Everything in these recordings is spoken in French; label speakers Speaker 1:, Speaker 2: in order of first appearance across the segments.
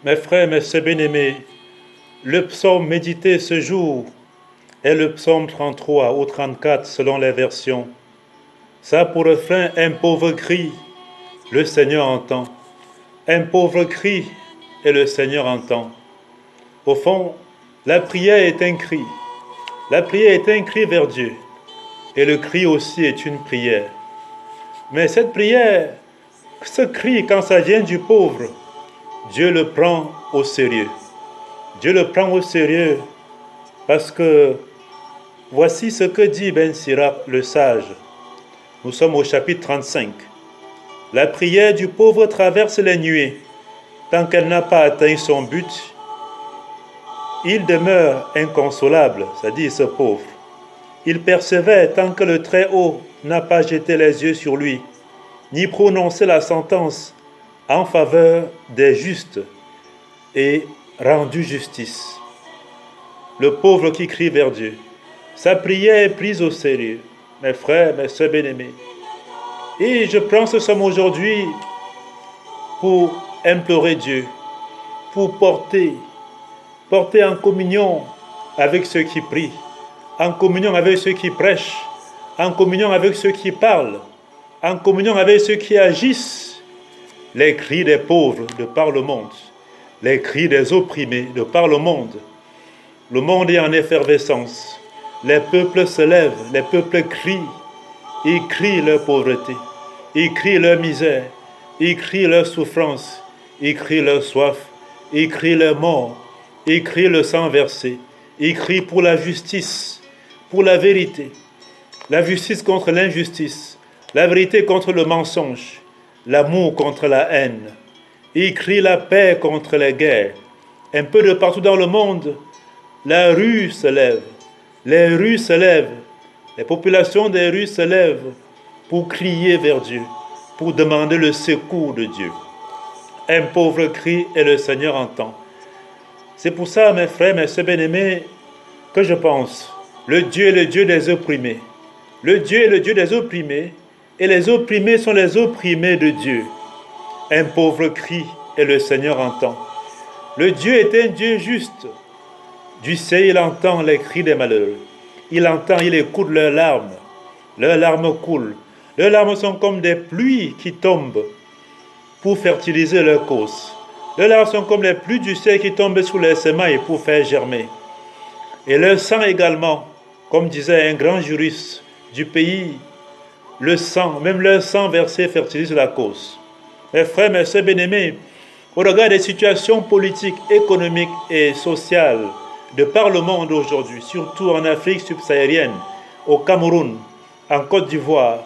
Speaker 1: Mes frères, mes sœurs bien-aimés, le psaume médité ce jour est le psaume 33 ou 34 selon les versions. Ça a pour refrain un pauvre cri, le Seigneur entend. Un pauvre cri et le Seigneur entend. Au fond, la prière est un cri. La prière est un cri vers Dieu. Et le cri aussi est une prière. Mais cette prière, ce cri, quand ça vient du pauvre, Dieu le prend au sérieux. Dieu le prend au sérieux parce que voici ce que dit Ben Sirach le sage. Nous sommes au chapitre 35. La prière du pauvre traverse les nuées. Tant qu'elle n'a pas atteint son but, il demeure inconsolable, c'est-à-dire ce pauvre. Il persévère tant que le Très-Haut n'a pas jeté les yeux sur lui, ni prononcé la sentence en faveur des justes et rendu justice. Le pauvre qui crie vers Dieu, sa prière est prise au sérieux. Mes frères, mes sœurs bien-aimés. Et je prends ce somme aujourd'hui pour implorer Dieu, pour porter en communion avec ceux qui prient, en communion avec ceux qui prêchent, en communion avec ceux qui parlent, en communion avec ceux qui agissent, les cris des pauvres de par le monde, les cris des opprimés de par le monde. Le monde est en effervescence. Les peuples se lèvent, les peuples crient. Ils crient leur pauvreté, ils crient leur misère, ils crient leur souffrance, ils crient leur soif, ils crient leur mort, ils crient le sang versé, ils crient pour la justice, pour la vérité. La justice contre l'injustice, la vérité contre le mensonge, l'amour contre la haine. Ils crient la paix contre les guerres. Un peu de partout dans le monde, la rue se lève, les rues se lèvent, les populations des rues se lèvent pour crier vers Dieu, pour demander le secours de Dieu. Un pauvre cri et le Seigneur entend. C'est pour ça, mes frères, mes sœurs bien-aimés, que je pense, le Dieu est le Dieu des opprimés. Le Dieu est le Dieu des opprimés, et les opprimés sont les opprimés de Dieu. Un pauvre cri et le Seigneur entend. Le Dieu est un Dieu juste. Du ciel, il entend les cris des malheureux. Il entend, il écoute leurs larmes. Leurs larmes coulent. Leurs larmes sont comme des pluies qui tombent pour fertiliser leur cause. Leurs larmes sont comme les pluies du ciel qui tombent sur les semailles pour faire germer. Et leur sang également, comme disait un grand juriste du pays, le sang, même leur sang versé fertilise la cause. Mes frères, mes sœurs bien-aimés, au regard des situations politiques, économiques et sociales de par le monde aujourd'hui, surtout en Afrique subsaharienne, au Cameroun, en Côte d'Ivoire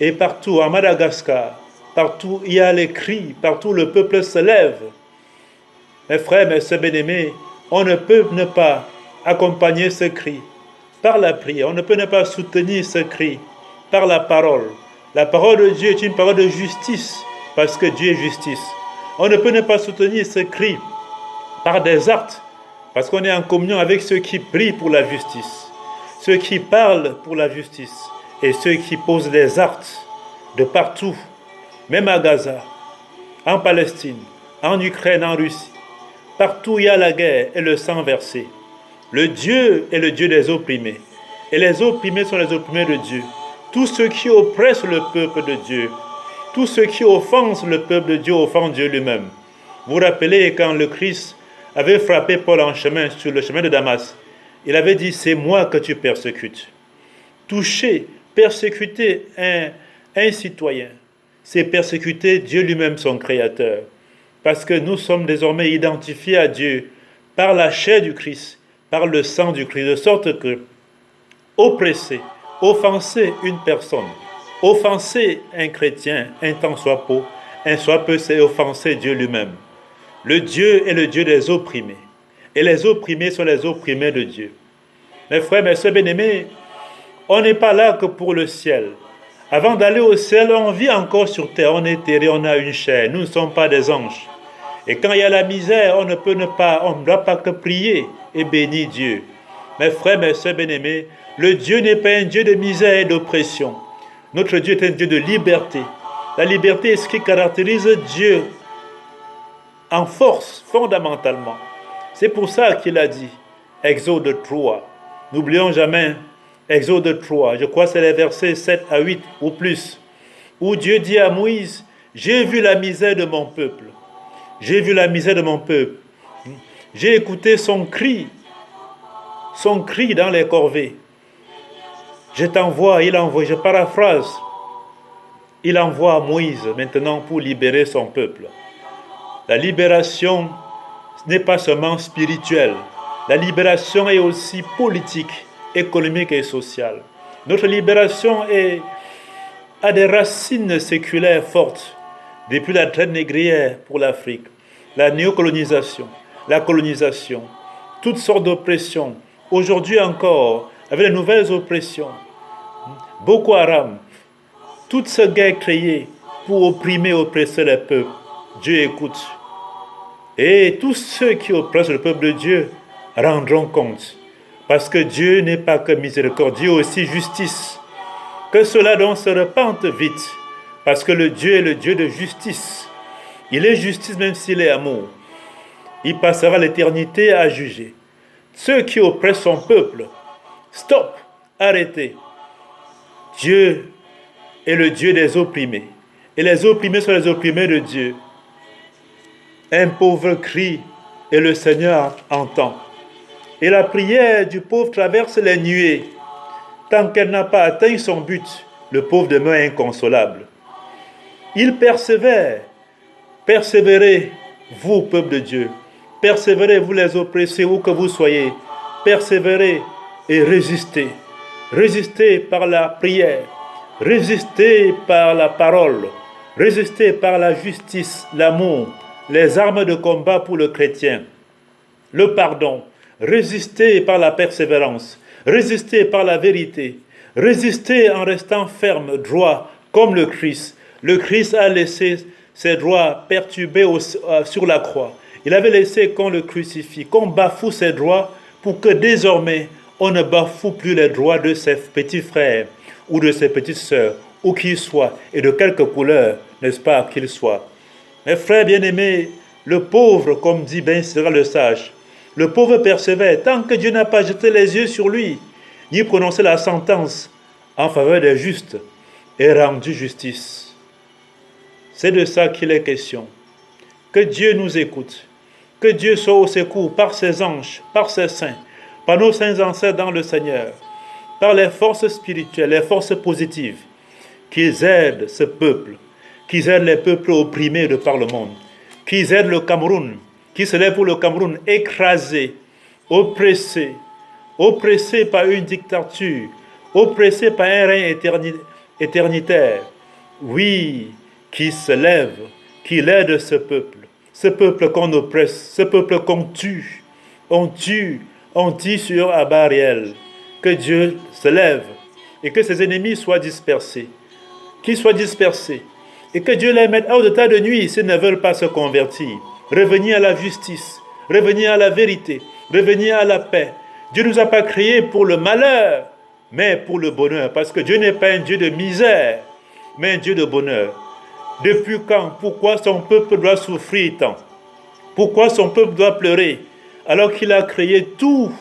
Speaker 1: et partout, à Madagascar, partout il y a les cris, partout le peuple se lève. Mes frères, mes sœurs bien-aimés, on ne peut ne pas accompagner ce cri par la prière, on ne peut ne pas soutenir ce cri par la parole. La parole de Dieu est une parole de justice, parce que Dieu est justice. On ne peut ne pas soutenir ce cri par des actes, parce qu'on est en communion avec ceux qui prient pour la justice, ceux qui parlent pour la justice, et ceux qui posent des actes de partout, même à Gaza, en Palestine, en Ukraine, en Russie. Partout il y a la guerre et le sang versé. Le Dieu est le Dieu des opprimés, et les opprimés sont les opprimés de Dieu. Tous ceux qui oppressent le peuple de Dieu, tous ceux qui offensent le peuple de Dieu offensent Dieu lui-même. Vous vous rappelez quand le Christ avait frappé Paul en chemin, sur le chemin de Damas, il avait dit, c'est moi que tu persécutes. Toucher, persécuter un citoyen, c'est persécuter Dieu lui-même, son Créateur. Parce que nous sommes désormais identifiés à Dieu par la chair du Christ, par le sang du Christ, de sorte que oppresser, offenser une personne, offenser un chrétien, un tant soit peu, c'est offenser Dieu lui-même. Le Dieu est le Dieu des opprimés. Et les opprimés sont les opprimés de Dieu. Mes frères, mes sœurs bien-aimés, on n'est pas là que pour le ciel. Avant d'aller au ciel, on vit encore sur terre. On est terré, on a une chair. Nous ne sommes pas des anges. Et quand il y a la misère, on ne doit pas que prier et bénir Dieu. Mes frères, mes sœurs bien-aimés, le Dieu n'est pas un Dieu de misère et d'oppression. Notre Dieu est un Dieu de liberté. La liberté est ce qui caractérise Dieu en force, fondamentalement. C'est pour ça qu'il a dit, Exode 3. N'oublions jamais Exode 3, je crois que c'est les versets 7 à 8 ou plus, où Dieu dit à Moïse, j'ai vu la misère de mon peuple. J'ai vu la misère de mon peuple. J'ai écouté son cri dans les corvées. Je t'envoie, il envoie, je paraphrase, il envoie Moïse maintenant pour libérer son peuple. La libération n'est pas seulement spirituelle. La libération est aussi politique, économique et sociale. Notre libération a des racines séculaires fortes depuis la traite négrière pour l'Afrique, la néocolonisation, la colonisation, toutes sortes d'oppressions. Aujourd'hui encore, avec les nouvelles oppressions, Boko Haram, toutes ces guerres créées pour opprimer, oppresser les peuples, Dieu écoute. Et tous ceux qui oppressent le peuple de Dieu rendront compte. Parce que Dieu n'est pas que miséricorde, Dieu aussi justice. Que cela donc se repente vite. Parce que le Dieu est le Dieu de justice. Il est justice même s'il est amour. Il passera l'éternité à juger. Ceux qui oppressent son peuple, stop, arrêtez. Dieu est le Dieu des opprimés. Et les opprimés sont les opprimés de Dieu. Un pauvre crie et le Seigneur entend. Et la prière du pauvre traverse les nuées. Tant qu'elle n'a pas atteint son but, le pauvre demeure inconsolable. Il persévère. Persévérez, vous, peuple de Dieu. Persévérez, vous les oppressés, où que vous soyez. Persévérez et résistez. Résistez par la prière. Résistez par la parole. Résistez par la justice, l'amour, les armes de combat pour le chrétien. Le pardon. Résistez par la persévérance. Résistez par la vérité. Résistez en restant ferme, droit, comme le Christ. Le Christ a laissé ses droits perturbés sur la croix. Il avait laissé qu'on le crucifie, qu'on bafoue ses droits pour que désormais, on ne bafoue plus les droits de ses petits frères ou de ses petites sœurs, où qu'ils soient, et de quelque couleur, n'est-ce pas, qu'ils soient. Mes frères bien-aimés, le pauvre, comme dit Ben Sira le sage, le pauvre persévère tant que Dieu n'a pas jeté les yeux sur lui, ni prononcé la sentence en faveur des justes et rendu justice. C'est de ça qu'il est question. Que Dieu nous écoute, que Dieu soit au secours par ses anges, par ses saints, par nos saints ancêtres dans le Seigneur, par les forces spirituelles, les forces positives, qu'ils aident ce peuple, qu'ils aident les peuples opprimés de par le monde, qu'ils aident le Cameroun, qui se lève pour le Cameroun, écrasé, oppressé par une dictature, oppressé par un règne éternitaire. Oui, qui se lève, qui aide ce peuple qu'on oppresse, ce peuple qu'on tue, on dit sur Abba Ariel, que Dieu se lève et que ses ennemis soient dispersés, qu'ils soient dispersés, et que Dieu les mette hors d'état de nuit s'ils ne veulent pas se convertir. Revenir à la justice, revenir à la vérité, revenir à la paix. Dieu ne nous a pas créés pour le malheur, mais pour le bonheur. Parce que Dieu n'est pas un Dieu de misère, mais un Dieu de bonheur. Depuis quand? Pourquoi son peuple doit souffrir tant? Pourquoi son peuple doit pleurer? Alors qu'il a créé tout.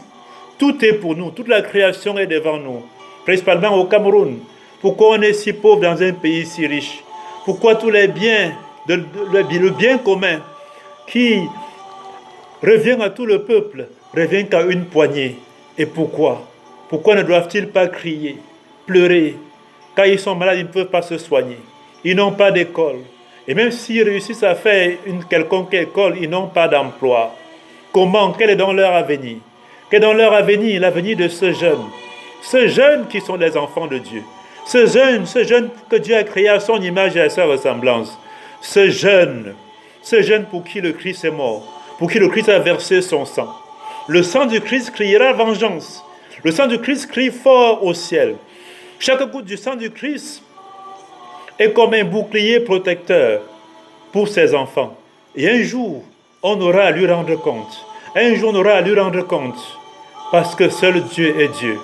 Speaker 1: Tout est pour nous. Toute la création est devant nous. Principalement au Cameroun. Pourquoi on est si pauvre dans un pays si riche? Pourquoi tous les biens, le bien commun, qui revient à tout le peuple, revient qu'à une poignée. Et pourquoi? Pourquoi ne doivent-ils pas crier, pleurer? Quand ils sont malades, ils ne peuvent pas se soigner. Ils n'ont pas d'école. Et même s'ils réussissent à faire une quelconque école, ils n'ont pas d'emploi. Comment? Quel est donc leur avenir? Quel est donc leur avenir? L'avenir de ce jeune. Ces jeunes qui sont les enfants de Dieu. Ces jeunes que Dieu a créés à son image et à sa ressemblance. Ces jeunes pour qui le Christ est mort, pour qui le Christ a versé son sang. Le sang du Christ criera vengeance. Le sang du Christ crie fort au ciel. Chaque goutte du sang du Christ est comme un bouclier protecteur pour ses enfants. Et un jour, on aura à lui rendre compte. Un jour, on aura à lui rendre compte. Parce que seul Dieu est Dieu.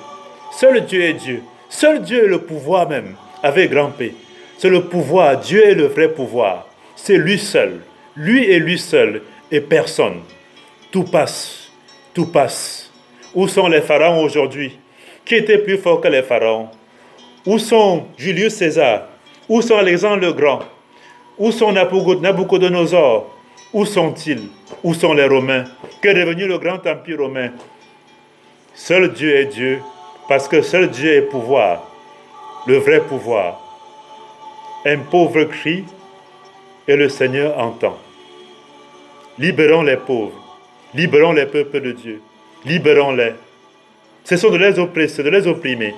Speaker 1: Seul Dieu est Dieu. Seul Dieu est le pouvoir même, avec grand P. C'est le pouvoir. Dieu est le vrai pouvoir. C'est lui seul. Lui et lui seul. et personne. Tout passe, tout passe. Où sont les pharaons aujourd'hui? Qui était plus fort que les pharaons? Où sont Julius César? Où sont Alexandre le Grand? Où sont Nabucodonosor? Où sont-ils? Où sont les Romains? Qu'est devenu le grand empire romain? Seul Dieu est Dieu, parce que seul Dieu est pouvoir, le vrai pouvoir. Un pauvre crie et le Seigneur entend. Libérons les pauvres, libérons les peuples de Dieu, libérons-les. Cessons de les oppresser, de les opprimer.